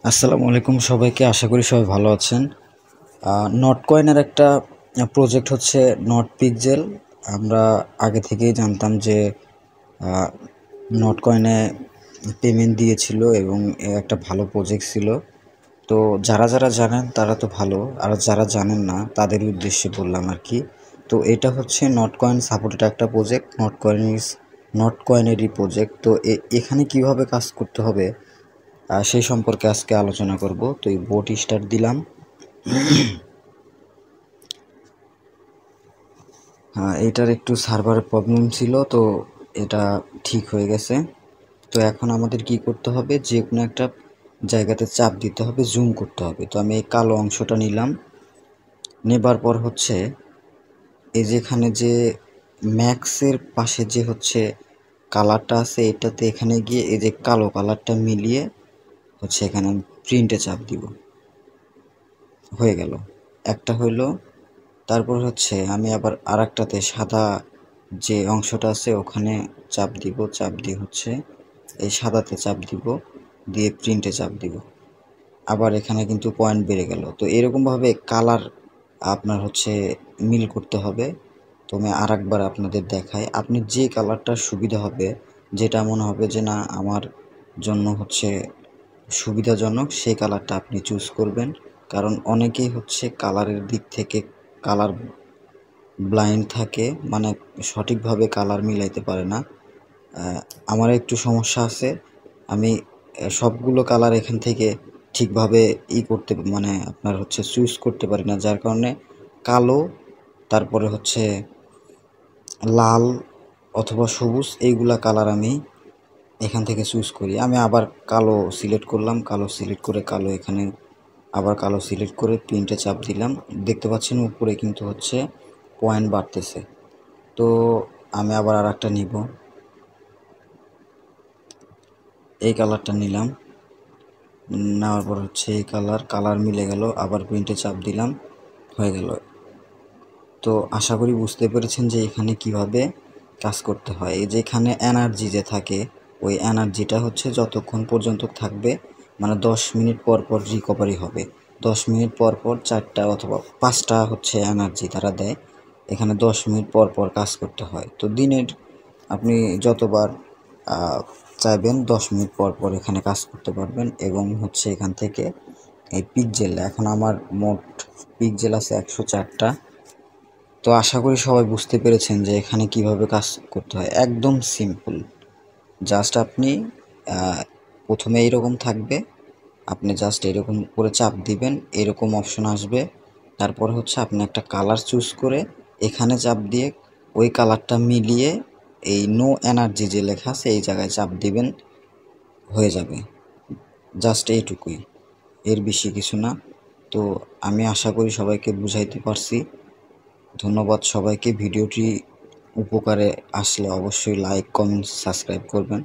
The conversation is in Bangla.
আসসালামু আলাইকুম সবাইকে। আশা করি সবাই ভালো আছেন। নট কয়েনের একটা প্রজেক্ট হচ্ছে নট পিক্সেল। আমরা আগে থেকেই জানতাম যে নট কয়েনে পেমেন্ট দিয়েছিল এবং একটা ভালো প্রজেক্ট ছিল। তো যারা যারা জানেন তারা তো ভালো, আর যারা জানেন না তাদের উদ্দেশ্যে বললাম আর কি। তো এটা হচ্ছে নট কয়েন সাপোর্টেড একটা প্রজেক্ট, নট কয়েনেরই প্রজেক্ট। তো এখানে কিভাবে কাজ করতে হবে সেই সম্পর্কে আজকে আলোচনা করব। তো এই বোট স্টার্ট দিলাম। এটার একটু সার্ভারের প্রবলেম ছিল, তো এটা ঠিক হয়ে গেছে। তো এখন আমাদের কি করতে হবে, যে কোনো একটা জায়গাতে চাপ দিতে হবে, জুম করতে হবে। তো আমি এই কালো অংশটা নিলাম। নেবার পর হচ্ছে এই যেখানে যে ম্যাক্সের পাশে যে হচ্ছে কালারটা আছে, এটাতে এখানে গিয়ে এই যে কালো কালারটা মিলিয়ে হচ্ছে এখানে প্রিন্টে চাপ দিব। হয়ে গেল, একটা হইলো। তারপর হচ্ছে আমি আবার আরেকটাতে সাদা যে অংশটা আছে ওখানে চাপ দিব, চাপ দিয়ে হচ্ছে এই সাদাতে চাপ দিব, দিয়ে প্রিন্টে চাপ দিব। আবার এখানে কিন্তু পয়েন্ট বেড়ে গেল। তো এরকমভাবে কালার আপনার হচ্ছে মিল করতে হবে। তো আমি আরেকবার আপনাদের দেখাই, আপনি যে কালারটা সুবিধা হবে, যেটা মনে হবে যে না আমার জন্য হচ্ছে সুবিধাজনক, সেই কালারটা আপনি চুজ করবেন। কারণ অনেকেই হচ্ছে কালারের দিক থেকে কালার ব্লাইন্ড থাকে, মানে সঠিকভাবে কালার মিলাইতে পারে না। আমার একটু সমস্যা আছে, আমি সবগুলো কালার এখান থেকে ঠিকভাবে করতে মানে আপনার হচ্ছে চুজ করতে পারি না, যার কারণে কালো, তারপরে হচ্ছে লাল অথবা সবুজ, এইগুলা কালার আমি এখান থেকে চুজ করি। আমি আবার কালো সিলেক্ট করলাম, কালো সিলেক্ট করে কালো এখানে আবার কালো সিলেক্ট করে প্রিন্টে চাপ দিলাম। দেখতে পাচ্ছেন উপরে কিন্তু হচ্ছে পয়েন্ট বাড়তেছে। তো আমি আবার আর একটা নিব, এই কালারটা নিলাম। নেওয়ার পর হচ্ছে এই কালার মিলে গেল, আবার প্রিন্টে চাপ দিলাম, হয়ে গেল। তো আশা করি বুঝতে পেরেছেন যে এখানে কিভাবে কাজ করতে হয়। এই যে এখানে এনার্জি যে থাকে, ওই এনার্জিটা হচ্ছে যতক্ষণ পর্যন্ত থাকবে, মানে 10 মিনিট পর পর রিকভারি হবে। 10 মিনিট পর পর 4টা অথবা 5টা হচ্ছে এনার্জি তারা দেয়। এখানে 10 মিনিট পর পর কাজ করতে হয়। তো দিনের আপনি যতবার চাইবেন 10 মিনিট পর পর এখানে কাজ করতে পারবেন। এবং হচ্ছে এখান থেকে এই পিক্সেল, এখন আমার মোট পিক্সেল আছে 104টা। তো আশা করি সবাই বুঝতে পেরেছেন যে এখানে কিভাবে কাজ করতে হয়। একদম সিম্পল, জাস্ট আপনি প্রথমে এইরকম থাকবে, আপনি জাস্ট এরকম করে চাপ দিবেন, এরকম অপশন আসবে। তারপর হচ্ছে আপনি একটা কালার চুজ করে এখানে চাপ দিয়ে ওই কালারটা মিলিয়ে এই নো এনার্জি যে লেখা আছে এই জায়গায় চাপ দিবেন, হয়ে যাবে। জাস্ট এইটুকুই, এর বেশি কিছু না। তো আমি আশা করি সবাইকে বুঝাইতে পারছি। ধন্যবাদ সবাইকে। ভিডিওটি উপকারে আসলে অবশ্যই লাইক, কমেন্ট, সাবস্ক্রাইব করবেন।